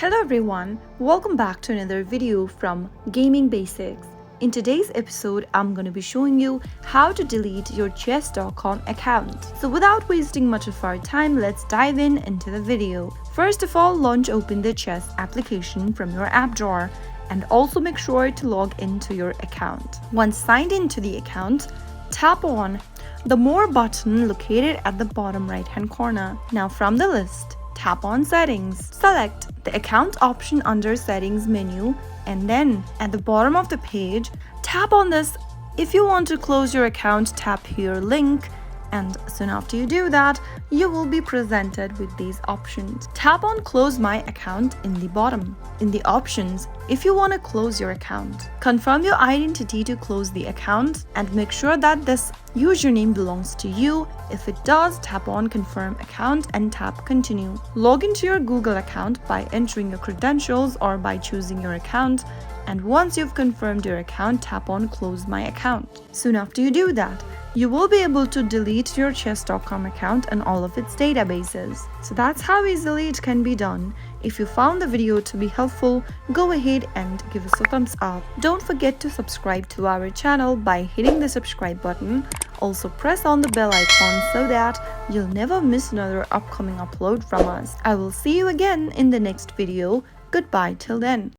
Hello everyone, welcome back to another video from Gaming Basics. In today's episode, I'm going to be showing you how to delete your chess.com account. So without wasting much of our time, let's dive into the video. First of all, launch open the chess application from your app drawer and also make sure to log into your account. Once signed into the account, tap on the More button located at the bottom right hand corner. Now from the list, tap on Settings. Select the Account option under Settings menu and then at the bottom of the page, tap on this. If you want to close your account, tap here Link, and soon after you do that, you will be presented with these options. Tap on Close My Account in the bottom. In the options, if you want to close your account, confirm your identity to close the account and make sure that this username belongs to you. If it does, tap on Confirm Account and tap Continue. Log into your Google account by entering your credentials or by choosing your account, and once you've confirmed your account, tap on Close My Account. Soon after you do that, you will be able to delete your chess.com account and all of its databases. So that's how easily it can be done. If you found the video to be helpful, go ahead and give us a thumbs up. Don't forget to subscribe to our channel by hitting the subscribe button. Also press on the bell icon so that you'll never miss another upcoming upload from us. I will see you again in the next video. Goodbye till then.